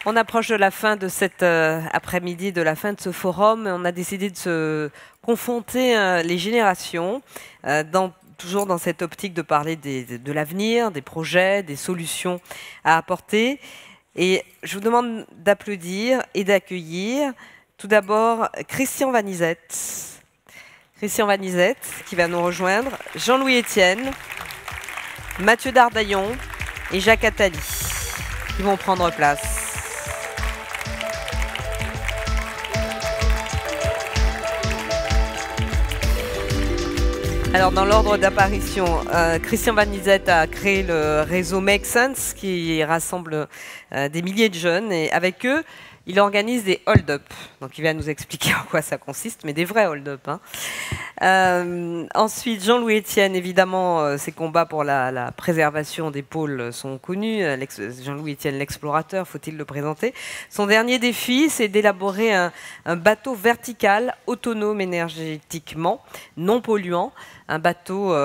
On approche de la fin de cet après-midi, de la fin de ce forum. On a décidé de se confronter les générations, toujours dans cette optique de parler de l'avenir, des projets, des solutions à apporter. Et je vous demande d'applaudir et d'accueillir tout d'abord Christian Vanizette. Christian Vanizette qui va nous rejoindre, Jean-Louis Etienne, Mathieu Dardaillon et Jacques Attali qui vont prendre place. Alors, dans l'ordre d'apparition, Christian Vanizette a créé le réseau Make Sense qui rassemble des milliers de jeunes et avec eux, il organise des hold-up. Donc, il va nous expliquer en quoi ça consiste, mais des vrais hold-up. Ensuite, Jean-Louis Etienne, évidemment, ses combats pour la préservation des pôles sont connus. Jean-Louis Etienne, l'explorateur, faut-il le présenter. Son dernier défi, c'est d'élaborer un bateau vertical, autonome énergétiquement, non polluant. Un bateau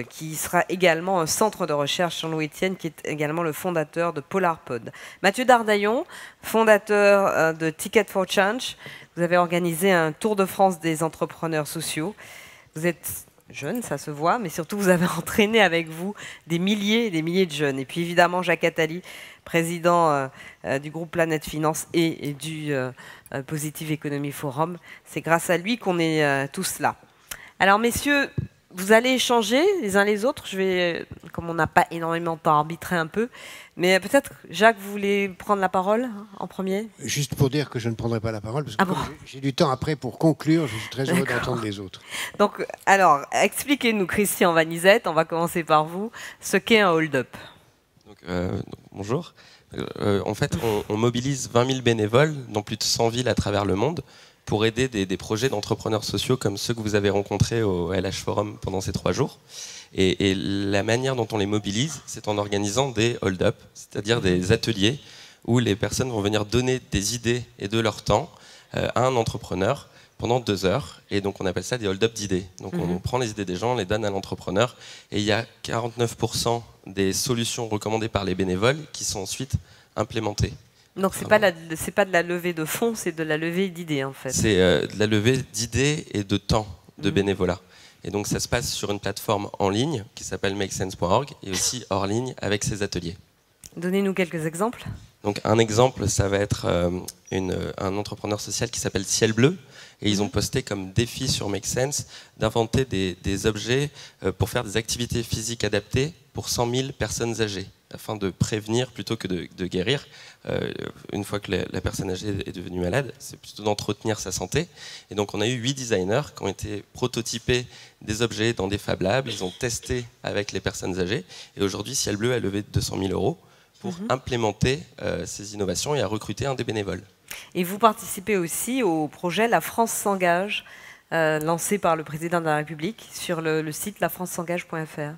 qui sera également un centre de recherche. Jean-Louis Etienne, qui est également le fondateur de PolarPod. Mathieu Dardaillon, fondateur de Ticket for Change. Vous avez organisé un tour de France des entrepreneurs sociaux. Vous êtes jeune, ça se voit, mais surtout vous avez entraîné avec vous des milliers et des milliers de jeunes. Et puis évidemment Jacques Attali, président du groupe Planète Finance et du Positive Economy Forum. C'est grâce à lui qu'on est tous là. Alors messieurs, vous allez échanger les uns les autres. Je vais, comme on n'a pas énormément de temps, arbitrer un peu. Mais peut-être, Jacques, vous voulez prendre la parole en premier? Juste pour dire que je ne prendrai pas la parole, parce que j'ai du temps après pour conclure, je suis très heureux d'entendre les autres. Donc, alors, expliquez-nous, Christian Vanizette, on va commencer par vous, ce qu'est un hold-up. Bonjour. En fait, on mobilise 20 000 bénévoles dans plus de 100 villes à travers le monde pour aider des projets d'entrepreneurs sociaux comme ceux que vous avez rencontrés au LH Forum pendant ces 3 jours. Et la manière dont on les mobilise, c'est en organisant des hold-up, c'est-à-dire des ateliers où les personnes vont venir donner des idées et de leur temps à un entrepreneur pendant 2 heures. Et donc on appelle ça des hold-up d'idées. Donc on prend les idées des gens, on les donne à l'entrepreneur. Et il y a 49% des solutions recommandées par les bénévoles qui sont ensuite implémentées. Donc c'est pas de la levée de fonds, c'est de la levée d'idées en fait. C'est de la levée d'idées et de temps de bénévolat. Et donc ça se passe sur une plateforme en ligne qui s'appelle makesense.org et aussi hors ligne avec ces ateliers. Donnez-nous quelques exemples. Donc un exemple, ça va être un entrepreneur social qui s'appelle Ciel Bleu. Et ils ont posté comme défi sur Make Sense d'inventer des objets pour faire des activités physiques adaptées pour 100 000 personnes âgées, afin de prévenir plutôt que de guérir. Une fois que la personne âgée est devenue malade, c'est plutôt d'entretenir sa santé. Et donc on a eu 8 designers qui ont été prototypés des objets dans des Fab Labs, ils ont testé avec les personnes âgées. Et aujourd'hui, Ciel Bleu a levé 200 000 € pour implémenter ces innovations et a recruté un des bénévoles. Et vous participez aussi au projet La France s'engage, lancé par le président de la République sur le site lafrancesengage.fr.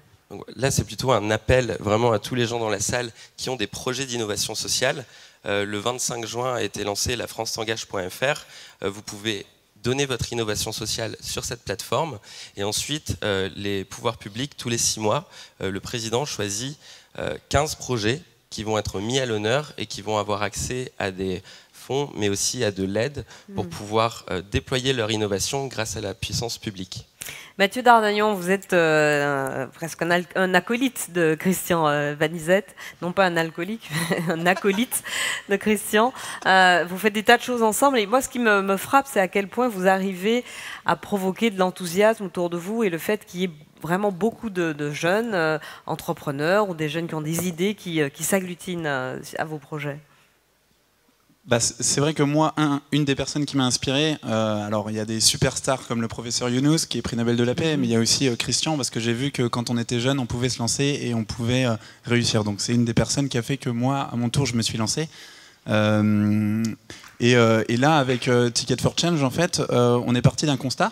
Là, c'est plutôt un appel vraiment à tous les gens dans la salle qui ont des projets d'innovation sociale. Le 25 juin a été lancé lafrancesengage.fr. Vous pouvez donner votre innovation sociale sur cette plateforme. Et ensuite, les pouvoirs publics, tous les 6 mois, le président choisit 15 projets qui vont être mis à l'honneur et qui vont avoir accès à des fonds, mais aussi à de l'aide pour pouvoir déployer leur innovation grâce à la puissance publique. Mathieu Dardaillon, vous êtes presque un acolyte de Christian Vanizette, non pas un alcoolique, mais un acolyte de Christian. Vous faites des tas de choses ensemble et moi ce qui me frappe, c'est à quel point vous arrivez à provoquer de l'enthousiasme autour de vous et le fait qu'il y ait vraiment beaucoup de jeunes entrepreneurs ou des jeunes qui ont des idées qui s'agglutinent à vos projets. Bah, c'est vrai que moi, une des personnes qui m'a inspiré, alors il y a des superstars comme le professeur Younous qui est prix Nobel de la paix, mais il y a aussi Christian, parce que j'ai vu que quand on était jeune, on pouvait se lancer et on pouvait réussir. Donc c'est une des personnes qui a fait que moi, à mon tour, je me suis lancé. Et là, avec Ticket for Change, en fait, on est parti d'un constat,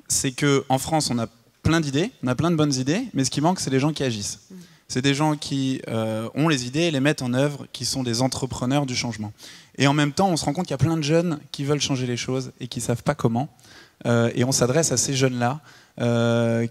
c'est qu'en France, on a plein d'idées, on a plein de bonnes idées, mais ce qui manque, c'est les gens qui agissent. C'est des gens qui ont les idées et les mettent en œuvre, qui sont des entrepreneurs du changement. Et en même temps, on se rend compte qu'il y a plein de jeunes qui veulent changer les choses et qui ne savent pas comment. Et on s'adresse à ces jeunes-là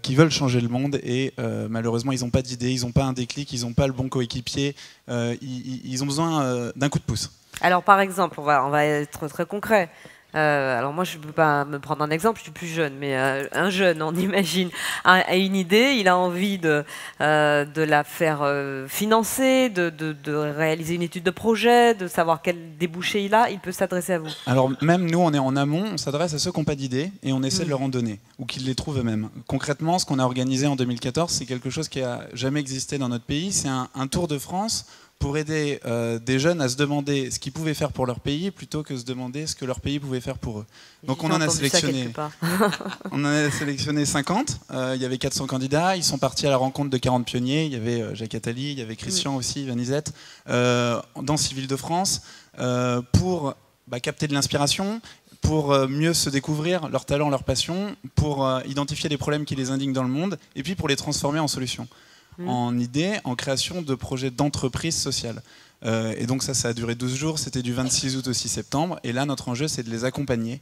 qui veulent changer le monde et malheureusement, ils n'ont pas d'idées, ils n'ont pas un déclic, ils n'ont pas le bon coéquipier, ils ont besoin d'un coup de pouce. Alors par exemple, on va être très concret. Alors moi, je ne peux pas me prendre un exemple, je suis plus jeune, mais un jeune, on imagine, a une idée, il a envie de la faire financer, de réaliser une étude de projet, de savoir quel débouché il peut s'adresser à vous. Alors même nous, on est en amont, on s'adresse à ceux qui n'ont pas d'idée et on essaie de leur en donner, ou qu'ils les trouvent eux-mêmes. Concrètement, ce qu'on a organisé en 2014, c'est quelque chose qui n'a jamais existé dans notre pays, c'est un tour de France pour aider des jeunes à se demander ce qu'ils pouvaient faire pour leur pays plutôt que se demander ce que leur pays pouvait faire pour eux. Donc on en a sélectionné 50, il y avait 400 candidats, ils sont partis à la rencontre de 40 pionniers, il y avait Jacques Attali, il y avait Christian aussi, Vanizette, dans 6 villes de France, pour capter de l'inspiration, pour mieux se découvrir leurs talents, leurs passions, pour identifier les problèmes qui les indignent dans le monde, et puis pour les transformer en solutions. En idée, en création de projets d'entreprise sociale. Et donc ça a duré 12 jours, c'était du 26 août au 6 septembre. Et là, notre enjeu, c'est de les accompagner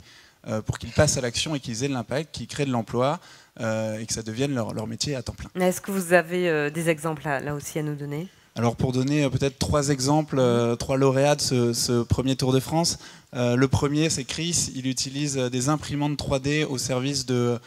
pour qu'ils passent à l'action et qu'ils aient de l'impact, qu'ils créent de l'emploi et que ça devienne leur métier à temps plein. Est-ce que vous avez des exemples là aussi à nous donner ? Alors pour donner peut-être 3 exemples, 3 lauréats de ce premier Tour de France. Le premier, c'est Chris, il utilise des imprimantes 3D au service des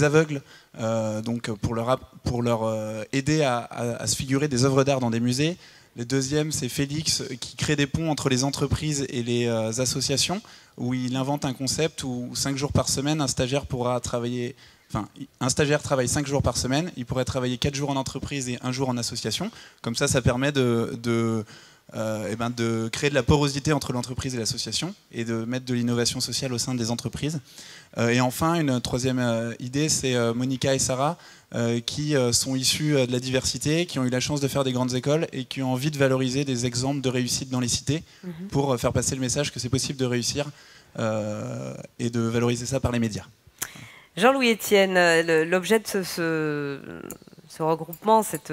aveugles, donc pour leur aider à se figurer des œuvres d'art dans des musées. Le deuxième, c'est Félix, qui crée des ponts entre les entreprises et les associations, où il invente un concept où 5 jours par semaine, un stagiaire pourra travailler... Enfin, un stagiaire travaille 5 jours par semaine, il pourrait travailler 4 jours en entreprise et 1 jour en association. Comme ça permet de créer de la porosité entre l'entreprise et l'association et de mettre de l'innovation sociale au sein des entreprises. Et enfin, une troisième idée, c'est Monica et Sarah, qui sont issus de la diversité, qui ont eu la chance de faire des grandes écoles et qui ont envie de valoriser des exemples de réussite dans les cités pour faire passer le message que c'est possible de réussir et de valoriser ça par les médias. Jean-Louis Etienne, l'objet de ce regroupement, cette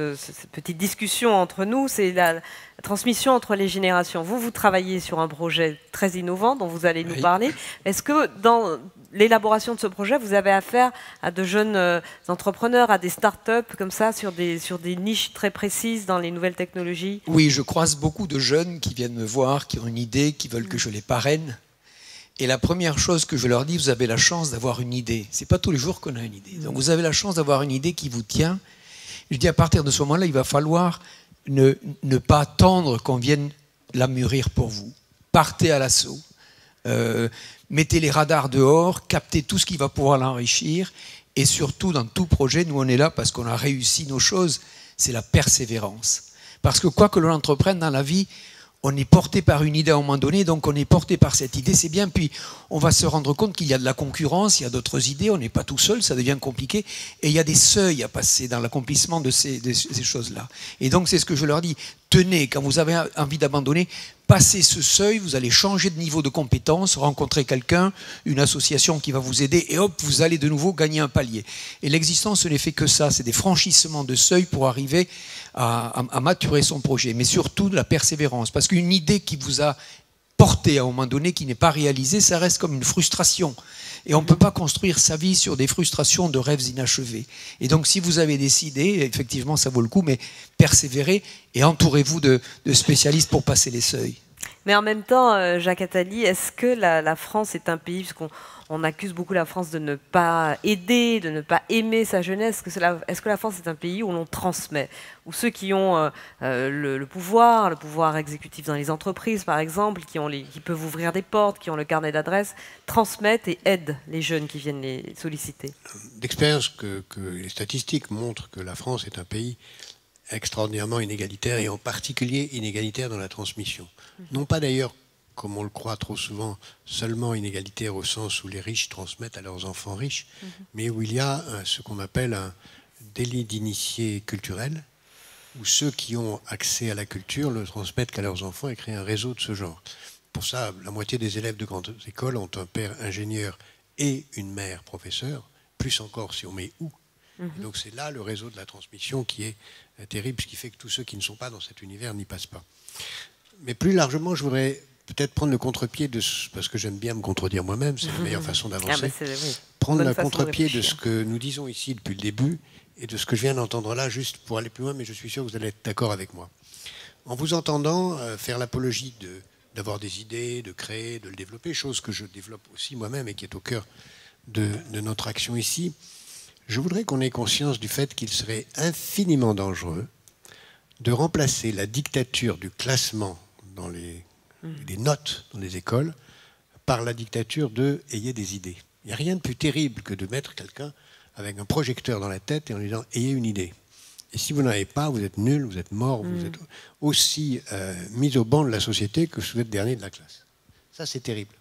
petite discussion entre nous, c'est la transmission entre les générations. Vous travaillez sur un projet très innovant dont vous allez nous parler. Est-ce que dans l'élaboration de ce projet, vous avez affaire à de jeunes entrepreneurs, à des start-up comme ça, sur des niches très précises dans les nouvelles technologies ? Oui, je croise beaucoup de jeunes qui viennent me voir, qui ont une idée, qui veulent que je les parraine. Et la première chose que je leur dis, vous avez la chance d'avoir une idée. C'est pas tous les jours qu'on a une idée. Donc vous avez la chance d'avoir une idée qui vous tient. Je dis à partir de ce moment-là, il va falloir ne pas attendre qu'on vienne la mûrir pour vous. Partez à l'assaut. Mettez les radars dehors, captez tout ce qui va pouvoir l'enrichir. Et surtout, dans tout projet, nous on est là parce qu'on a réussi nos choses, c'est la persévérance. Parce que quoi que l'on entreprenne dans la vie, on est porté par une idée à un moment donné, donc on est porté par cette idée, c'est bien, puis on va se rendre compte qu'il y a de la concurrence, il y a d'autres idées, on n'est pas tout seul, ça devient compliqué, et il y a des seuils à passer dans l'accomplissement de ces choses-là. Et donc c'est ce que je leur dis, tenez, quand vous avez envie d'abandonner, passez ce seuil, vous allez changer de niveau de compétence, rencontrer quelqu'un, une association qui va vous aider, et hop, vous allez de nouveau gagner un palier. Et l'existence, ce n'est fait que ça, c'est des franchissements de seuil pour arriver à maturer son projet, mais surtout de la persévérance, parce qu'une idée qui vous a porté à un moment donné, qui n'est pas réalisée, ça reste comme une frustration. Et on ne peut pas construire sa vie sur des frustrations de rêves inachevés. Et donc si vous avez décidé, effectivement ça vaut le coup, mais persévérez et entourez-vous de spécialistes pour passer les seuils. Mais en même temps, Jacques Attali, est-ce que la France est un pays, puisqu'on accuse beaucoup la France de ne pas aider, de ne pas aimer sa jeunesse, est-ce que la France est un pays où l'on transmet, où ceux qui ont le pouvoir exécutif dans les entreprises par exemple, qui peuvent ouvrir des portes, qui ont le carnet d'adresses, transmettent et aident les jeunes qui viennent les solliciter? D'expérience que les statistiques montrent que la France est un pays extraordinairement inégalitaire et en particulier inégalitaire dans la transmission. Non pas d'ailleurs, comme on le croit trop souvent, seulement inégalitaire au sens où les riches transmettent à leurs enfants riches, mais où il y a ce qu'on appelle un délit d'initié culturel, où ceux qui ont accès à la culture le transmettent qu'à leurs enfants et créent un réseau de ce genre. Pour ça, la moitié des élèves de grandes écoles ont un père ingénieur et une mère professeur, plus encore si on met où. Et donc c'est là le réseau de la transmission qui est terrible, ce qui fait que tous ceux qui ne sont pas dans cet univers n'y passent pas. Mais plus largement, je voudrais peut-être prendre le contre-pied de parce que j'aime bien me contredire moi-même, c'est la meilleure façon d'avancer. Prendre le contre-pied de ce que nous disons ici depuis le début et de ce que je viens d'entendre là, juste pour aller plus loin, mais je suis sûr que vous allez être d'accord avec moi. en vous entendant faire l'apologie d'avoir des idées, de créer, de le développer, chose que je développe aussi moi-même et qui est au cœur de notre action ici, je voudrais qu'on ait conscience du fait qu'il serait infiniment dangereux de remplacer la dictature du classement dans les notes dans les écoles par la dictature de « ayez des idées ». Il n'y a rien de plus terrible que de mettre quelqu'un avec un projecteur dans la tête et en lui disant « ayez une idée ». Et si vous n'en avez pas, vous êtes nul, vous êtes mort, vous êtes aussi mis au banc de la société que si vous êtes dernier de la classe. Ça, c'est terrible.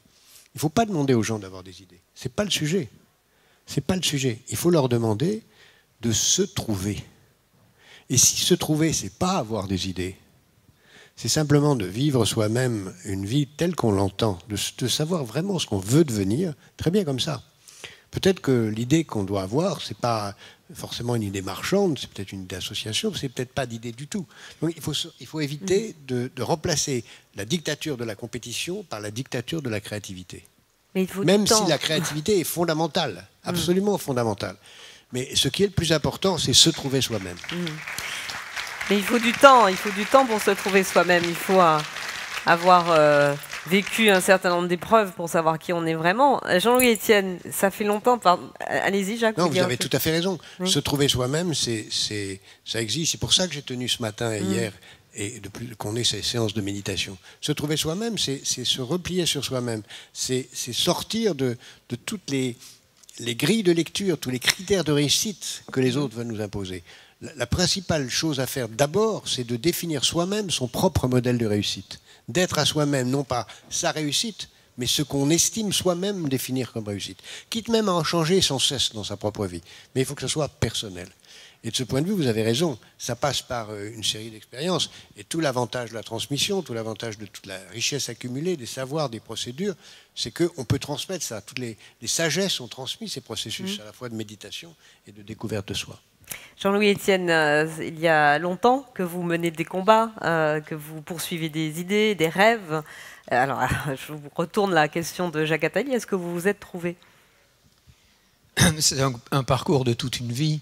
Il ne faut pas demander aux gens d'avoir des idées. Ce n'est pas le sujet. C'est pas le sujet. Il faut leur demander de se trouver. Et si se trouver, c'est pas avoir des idées, c'est simplement de vivre soi-même une vie telle qu'on l'entend, de savoir vraiment ce qu'on veut devenir, très bien comme ça. Peut-être que l'idée qu'on doit avoir, c'est pas forcément une idée marchande, c'est peut-être une idée d'association, c'est peut-être pas d'idée du tout. Donc il faut éviter de remplacer la dictature de la compétition par la dictature de la créativité. Mais il faut Même si la créativité est fondamentale, absolument fondamentale. Mais ce qui est le plus important, c'est se trouver soi-même. Mais il faut du temps pour se trouver soi-même. Il faut avoir vécu un certain nombre d'épreuves pour savoir qui on est vraiment. Jean-Louis Etienne, ça fait longtemps. Allez-y, Jacques. Non, vous avez tout à fait raison. Oui. Se trouver soi-même, ça existe. C'est pour ça que j'ai tenu ce matin et hier, et depuis qu'on ait ces séances de méditation. Se trouver soi-même, c'est se replier sur soi-même. C'est sortir de toutes les grilles de lecture, tous les critères de réussite que les autres veulent nous imposer. La principale chose à faire d'abord, c'est de définir soi-même son propre modèle de réussite. D'être à soi-même, non pas sa réussite, mais ce qu'on estime soi-même définir comme réussite. Quitte même à en changer sans cesse dans sa propre vie. Mais il faut que ce soit personnel. Et de ce point de vue, vous avez raison, ça passe par une série d'expériences. Et tout l'avantage de la transmission, tout l'avantage de toute la richesse accumulée, des savoirs, des procédures, c'est qu'on peut transmettre ça. Toutes les sagesses ont transmis ces processus à la fois de méditation et de découverte de soi. Jean-Louis Etienne, il y a longtemps que vous menez des combats, que vous poursuivez des idées, des rêves. Alors, je vous retourne la question de Jacques Attali. Est-ce que vous vous êtes trouvé? C'est un parcours de toute une vie.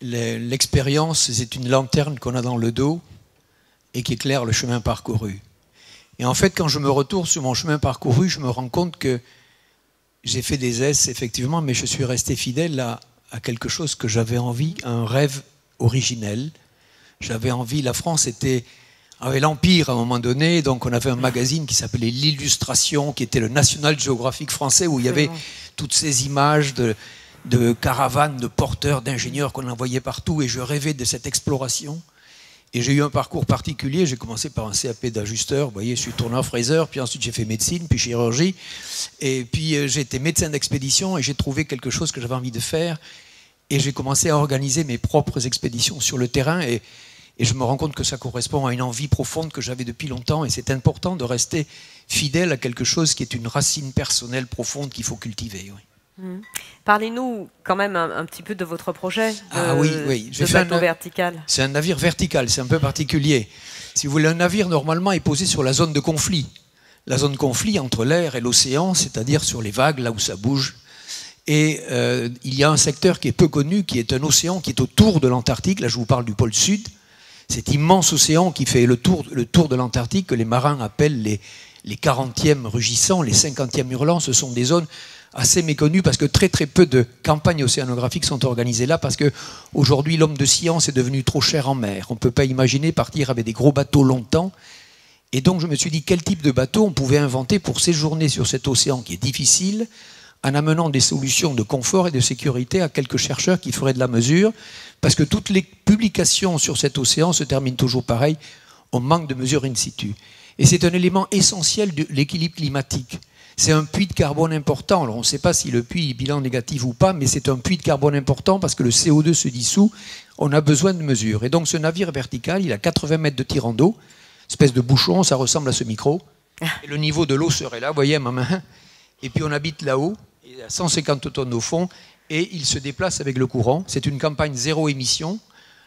L'expérience, c'est une lanterne qu'on a dans le dos et qui éclaire le chemin parcouru. Et en fait, quand je me retourne sur mon chemin parcouru, je me rends compte que j'ai fait des S, effectivement, mais je suis resté fidèle à quelque chose que j'avais envie, un rêve originel. J'avais envie, la France avait l'Empire à un moment donné, donc on avait un magazine qui s'appelait L'Illustration, qui était le National Geographic français, où il y avait toutes ces images de caravanes, de porteurs, d'ingénieurs qu'on envoyait partout, et je rêvais de cette exploration. Et j'ai eu un parcours particulier, j'ai commencé par un CAP d'ajusteur, vous voyez, je suis tourneur-fraiseur, puis ensuite j'ai fait médecine, puis chirurgie, et puis j'ai été médecin d'expédition, et j'ai trouvé quelque chose que j'avais envie de faire, et j'ai commencé à organiser mes propres expéditions sur le terrain, et je me rends compte que ça correspond à une envie profonde que j'avais depuis longtemps, et c'est important de rester fidèle à quelque chose qui est une racine personnelle profonde qu'il faut cultiver. Oui. Parlez-nous quand même un petit peu de votre projet de bateau vertical. C'est un navire vertical, c'est un peu particulier. Si vous voulez, un navire normalement est posé sur la zone de conflit. La zone de conflit entre l'air et l'océan, c'est-à-dire sur les vagues, là où ça bouge. Et il y a un secteur qui est peu connu, qui est un océan qui est autour de l'Antarctique. Là, je vous parle du pôle sud. Cet immense océan qui fait le tour de l'Antarctique, que les marins appellent les 40e rugissants, les 50e hurlants. Ce sont des zones assez méconnues parce que très très peu de campagnes océanographiques sont organisées là, parce qu'aujourd'hui l'homme de science est devenu trop cher en mer. On ne peut pas imaginer partir avec des gros bateaux longtemps. Et donc je me suis dit quel type de bateau on pouvait inventer pour séjourner sur cet océan qui est difficile, en amenant des solutions de confort et de sécurité à quelques chercheurs qui feraient de la mesure, parce que toutes les publications sur cet océan se terminent toujours pareil, on manque de mesures in situ. Et c'est un élément essentiel de l'équilibre climatique. C'est un puits de carbone important. Alors on ne sait pas si le puits est bilan négatif ou pas, mais c'est un puits de carbone important parce que le CO2 se dissout, on a besoin de mesures. Et donc ce navire vertical, il a 80 mètres de tirant d'eau, espèce de bouchon, ça ressemble à ce micro. Et le niveau de l'eau serait là, vous voyez à ma main. Et puis on habite là-haut, il a 150 tonnes au fond, et il se déplace avec le courant. C'est une campagne zéro émission.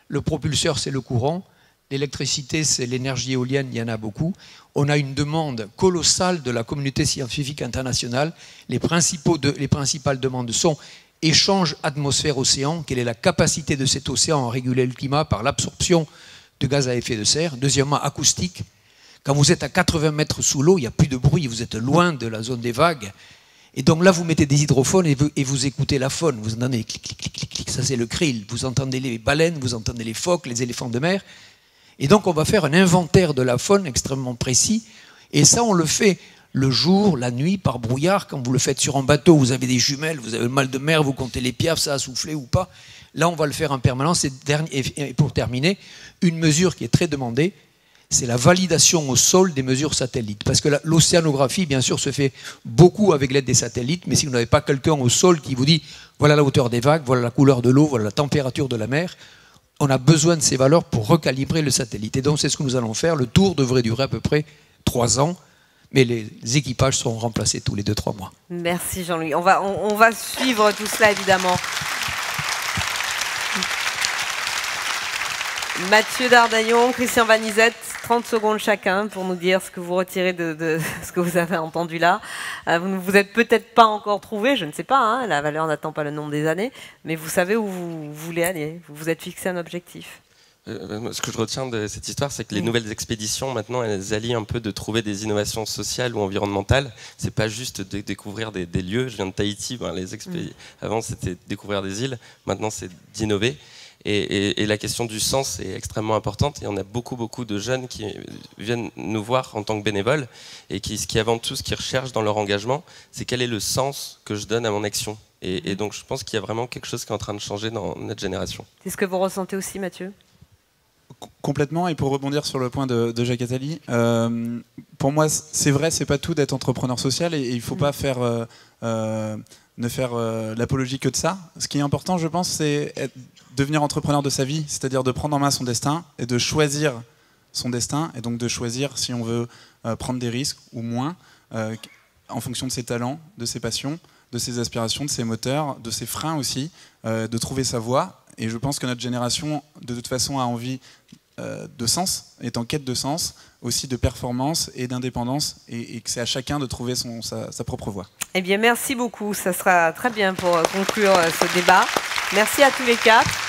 Le propulseur, c'est le courant. L'électricité, c'est l'énergie éolienne, il y en a beaucoup. On a une demande colossale de la communauté scientifique internationale. Les principales demandes sont échange atmosphère-océan. Quelle est la capacité de cet océan à réguler le climat par l'absorption de gaz à effet de serre. Deuxièmement, acoustique. Quand vous êtes à 80 mètres sous l'eau, il n'y a plus de bruit, vous êtes loin de la zone des vagues. Et donc là, vous mettez des hydrophones et vous écoutez la faune. Vous entendez clic, clic, clic, clic, clic, ça c'est le krill. Vous entendez les baleines, vous entendez les phoques, les éléphants de mer. Et donc on va faire un inventaire de la faune extrêmement précis. Et ça, on le fait le jour, la nuit, par brouillard. Quand vous le faites sur un bateau, vous avez des jumelles, vous avez le mal de mer, vous comptez les piafs, ça a soufflé ou pas. Là, on va le faire en permanence. Et pour terminer, une mesure qui est très demandée, c'est la validation au sol des mesures satellites. Parce que l'océanographie, bien sûr, se fait beaucoup avec l'aide des satellites, mais si vous n'avez pas quelqu'un au sol qui vous dit voilà la hauteur des vagues, voilà la couleur de l'eau, voilà la température de la mer, on a besoin de ces valeurs pour recalibrer le satellite. Et donc, c'est ce que nous allons faire. Le tour devrait durer à peu près 3 ans, mais les équipages seront remplacés tous les 2-3 mois. Merci Jean-Louis. On va suivre tout cela, évidemment. Mathieu Dardaillon, Christian Vanizette, 30 secondes chacun pour nous dire ce que vous retirez de ce que vous avez entendu là. Vous ne vous êtes peut-être pas encore trouvé, je ne sais pas, hein, la valeur n'attend pas le nombre des années, mais vous savez où vous voulez aller, vous vous êtes fixé un objectif. Ce que je retiens de cette histoire, c'est que les nouvelles expéditions, maintenant, elles allient un peu de trouver des innovations sociales ou environnementales. C'est pas juste de découvrir des lieux. Je viens de Tahiti, avant c'était découvrir des îles, maintenant c'est d'innover. Et la question du sens est extrêmement importante. Et on a beaucoup de jeunes qui viennent nous voir en tant que bénévoles et qui avant tout, ce qu'ils recherchent dans leur engagement, c'est quel est le sens que je donne à mon action. Et donc je pense qu'il y a vraiment quelque chose qui est en train de changer dans notre génération. C'est ce que vous ressentez aussi, Mathieu ? Complètement, et pour rebondir sur le point de Jacques Attali, pour moi c'est vrai, c'est pas tout d'être entrepreneur social et il ne faut pas faire l'apologie que de ça. Ce qui est important, je pense, c'est devenir entrepreneur de sa vie, c'est-à-dire de prendre en main son destin et de choisir son destin, et donc de choisir si on veut prendre des risques ou moins, en fonction de ses talents, de ses passions, de ses aspirations, de ses moteurs, de ses freins aussi, de trouver sa voie. Et je pense que notre génération, de toute façon, a envie de sens, est en quête de sens, aussi de performance et d'indépendance, et que c'est à chacun de trouver sa propre voie. Eh bien, merci beaucoup. Ça sera très bien pour conclure ce débat. Merci à tous les quatre.